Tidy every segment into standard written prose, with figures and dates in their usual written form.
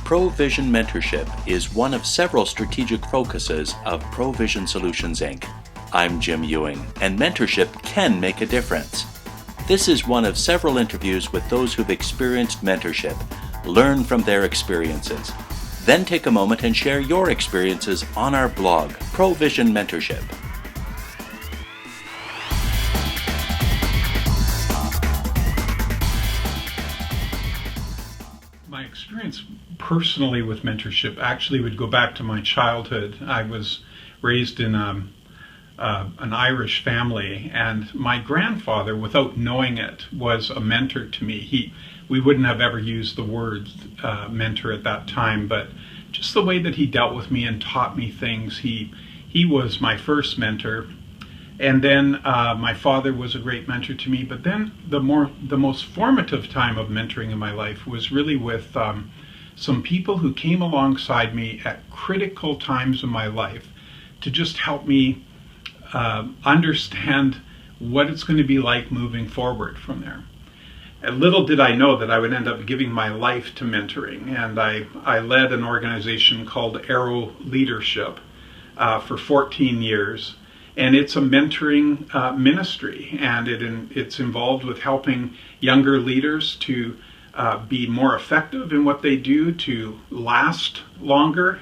ProVision Mentorship is one of several strategic focuses of ProVision Solutions Inc. I'm Jim Ewing, and mentorship can make a difference. This is one of several interviews with those who've experienced mentorship. Learn from their experiences. Then take a moment and share your experiences on our blog, ProVision Mentorship. My experience personally with mentorship actually would go back to my childhood. I was raised in an Irish family, and my grandfather, without knowing it, was a mentor to me. We wouldn't have ever used the word mentor at that time, but just the way that he dealt with me and taught me things, he was my first mentor. And then my father was a great mentor to me. But then the most formative time of mentoring in my life was really with some people who came alongside me at critical times in my life to just help me understand what it's going to be like moving forward from there. And little did I know that I would end up giving my life to mentoring. And I led an organization called Arrow Leadership for 14 years. And it's a mentoring ministry, and it's involved with helping younger leaders to be more effective in what they do, to last longer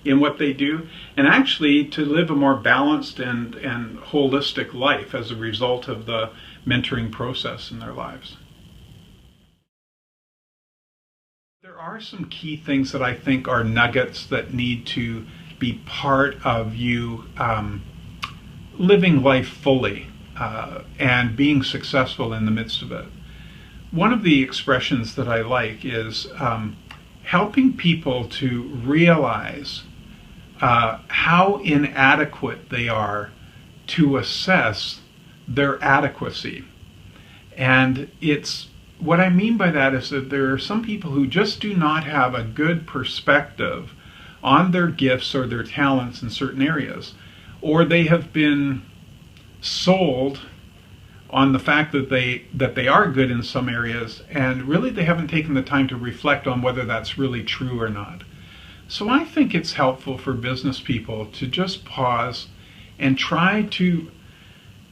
in what they do, and actually to live a more balanced and holistic life as a result of the mentoring process in their lives. There are some key things that I think are nuggets that need to be part of you living life fully and being successful in the midst of it. One of the expressions that I like is helping people to realize how inadequate they are to assess their adequacy. And what I mean by that is that there are some people who just do not have a good perspective on their gifts or their talents in certain areas. Or they have been sold on the fact that they are good in some areas, and really they haven't taken the time to reflect on whether that's really true or not. So I think it's helpful for business people to just pause and try to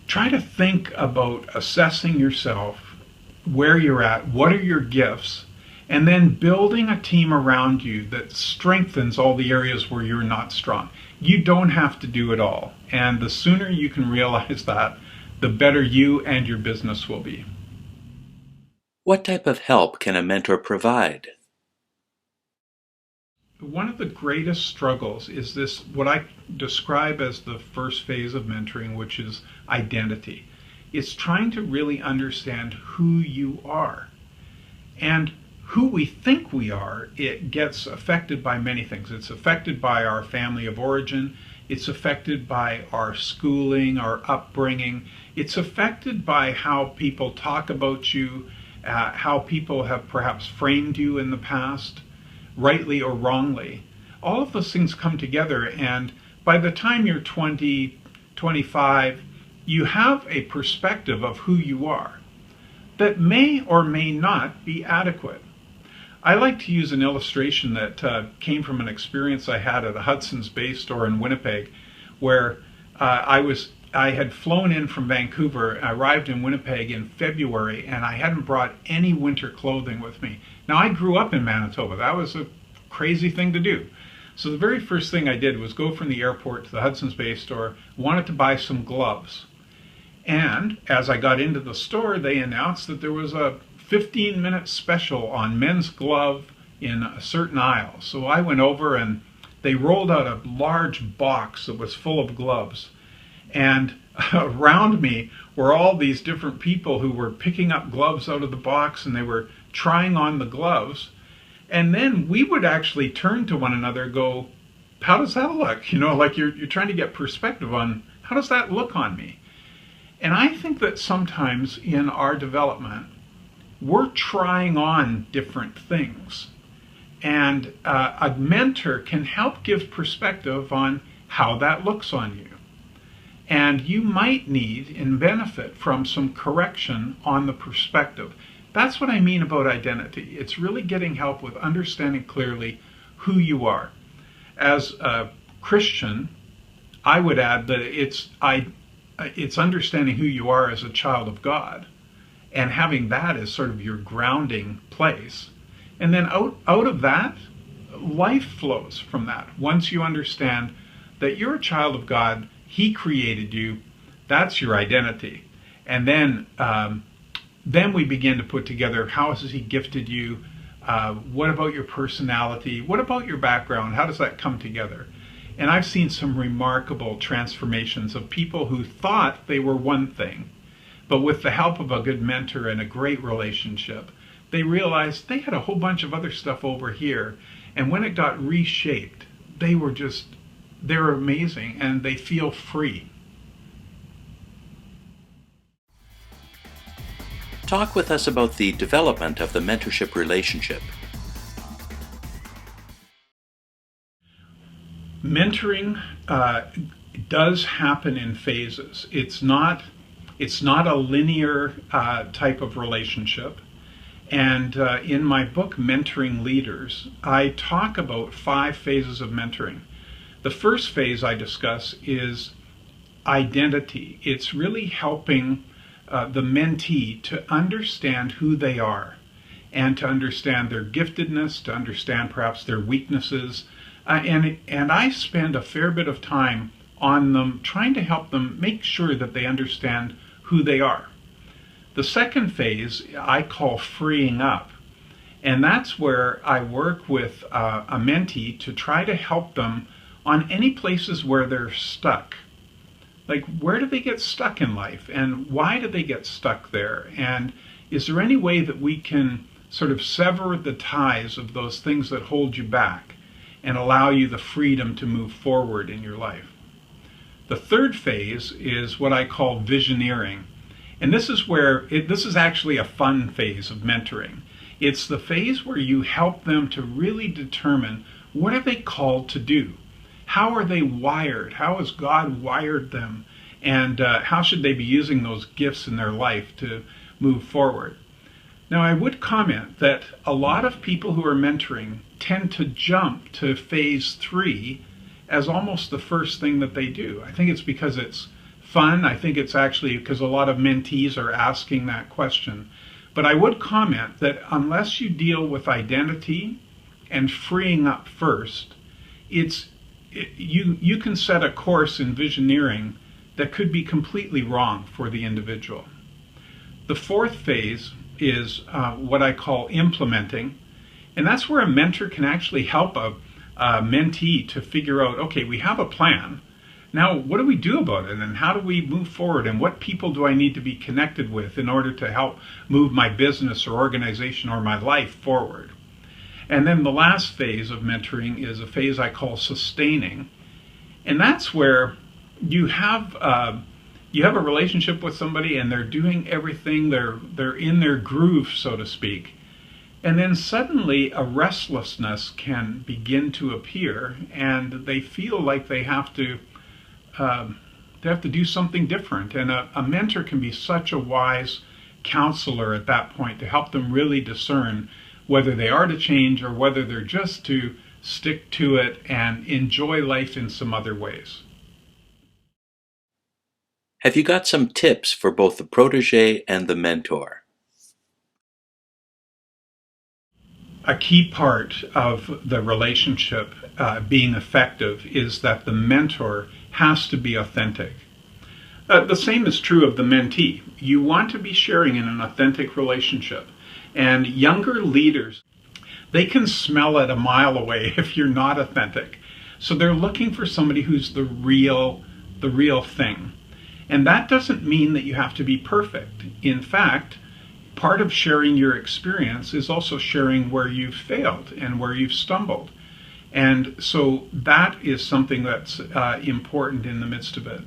think about assessing yourself, where you're at, what are your gifts, and then building a team around you that strengthens all the areas where you're not strong. You don't have to do it all. And the sooner you can realize that, the better you and your business will be. What type of help can a mentor provide? One of the greatest struggles is this, what I describe as the first phase of mentoring, which is identity. It's trying to really understand who you are. And who we think we are, it gets affected by many things. It's affected by our family of origin. It's affected by our schooling, our upbringing. It's affected by how people talk about you, how people have perhaps framed you in the past, rightly or wrongly. All of those things come together, and by the time you're 20, 25, you have a perspective of who you are that may or may not be adequate. I like to use an illustration that came from an experience I had at a Hudson's Bay store in Winnipeg, where I had flown in from Vancouver. I arrived in Winnipeg in February, and I hadn't brought any winter clothing with me. Now, I grew up in Manitoba. That was a crazy thing to do. So the very first thing I did was go from the airport to the Hudson's Bay store, wanted to buy some gloves. And as I got into the store, they announced that there was a 15-minute special on men's glove in a certain aisle. So I went over, and they rolled out a large box that was full of gloves. And around me were all these different people who were picking up gloves out of the box, and they were trying on the gloves. And then we would actually turn to one another and go, how does that look? You know, like you're trying to get perspective on how does that look on me? And I think that sometimes in our development, we're trying on different things. And a mentor can help give perspective on how that looks on you. And you might need and benefit from some correction on the perspective. That's what I mean about identity. It's really getting help with understanding clearly who you are. As a Christian, I would add that it's understanding who you are as a child of God and having that as sort of your grounding place. And then out of that, life flows from that. Once you understand that you're a child of God, He created you, that's your identity. And then we begin to put together, how has He gifted you? What about your personality? What about your background? How does that come together? And I've seen some remarkable transformations of people who thought they were one thing, but with the help of a good mentor and a great relationship, they realized they had a whole bunch of other stuff over here. And when it got reshaped, they're amazing and they feel free. Talk with us about the development of the mentorship relationship. Mentoring does happen in phases. It's not a linear type of relationship. And in my book, Mentoring Leaders, I talk about 5 phases of mentoring. The first phase I discuss is identity. It's really helping the mentee to understand who they are and to understand their giftedness, to understand perhaps their weaknesses. And I spend a fair bit of time on them, trying to help them make sure that they understand who they are. The second phase I call freeing up. And that's where I work with a mentee to try to help them on any places where they're stuck. Like, where do they get stuck in life? And why do they get stuck there? And is there any way that we can sort of sever the ties of those things that hold you back and allow you the freedom to move forward in your life? The third phase is what I call visioneering. And this is actually a fun phase of mentoring. It's the phase where you help them to really determine, what are they called to do? How are they wired? How has God wired them? And how should they be using those gifts in their life to move forward? Now, I would comment that a lot of people who are mentoring tend to jump to phase 3 as almost the first thing that they do. I think it's because it's fun. I think it's actually because a lot of mentees are asking that question. But I would comment that unless you deal with identity and freeing up first, you can set a course in visioneering that could be completely wrong for the individual. The fourth phase is what I call implementing, and that's where a mentor can actually help a mentee to figure out, okay, we have a plan. Now, what do we do about it, and how do we move forward, and what people do I need to be connected with in order to help move my business or organization or my life forward? And then the last phase of mentoring is a phase I call sustaining. And that's where you have a relationship with somebody and they're doing everything, they're in their groove, so to speak. And then suddenly a restlessness can begin to appear and they feel like they have to do something different. And a mentor can be such a wise counselor at that point to help them really discern whether they are to change or whether they're just to stick to it and enjoy life in some other ways. Have you got some tips for both the protege and the mentor? A key part of the relationship being effective is that the mentor has to be authentic. The same is true of the mentee. You want to be sharing in an authentic relationship. And younger leaders, they can smell it a mile away if you're not authentic. So they're looking for somebody who's the real thing. And that doesn't mean that you have to be perfect. In fact, part of sharing your experience is also sharing where you've failed and where you've stumbled. And so that is something that's important in the midst of it.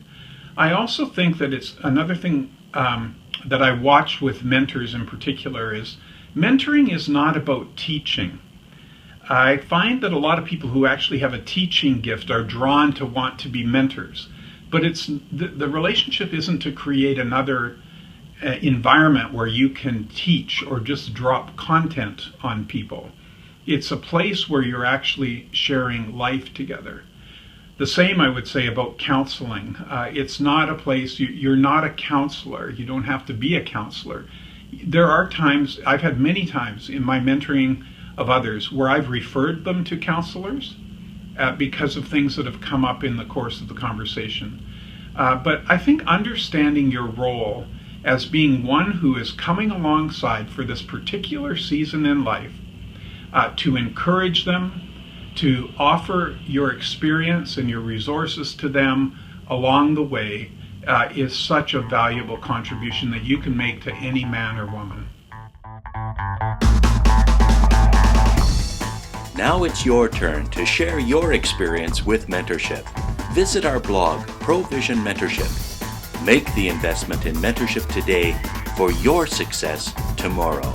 I also think that it's another thing that I watch with mentors in particular is mentoring is not about teaching. I find that a lot of people who actually have a teaching gift are drawn to want to be mentors. But the relationship isn't to create another environment where you can teach or just drop content on people. It's a place where you're actually sharing life together. The same I would say about counseling. It's not a place, you're not a counselor. You don't have to be a counselor. There are times, I've had many times in my mentoring of others where I've referred them to counselors because of things that have come up in the course of the conversation. But I think understanding your role as being one who is coming alongside for this particular season in life to encourage them, to offer your experience and your resources to them along the way is such a valuable contribution that you can make to any man or woman. Now it's your turn to share your experience with mentorship. Visit our blog, ProVision Mentorship. Make the investment in mentorship today for your success tomorrow.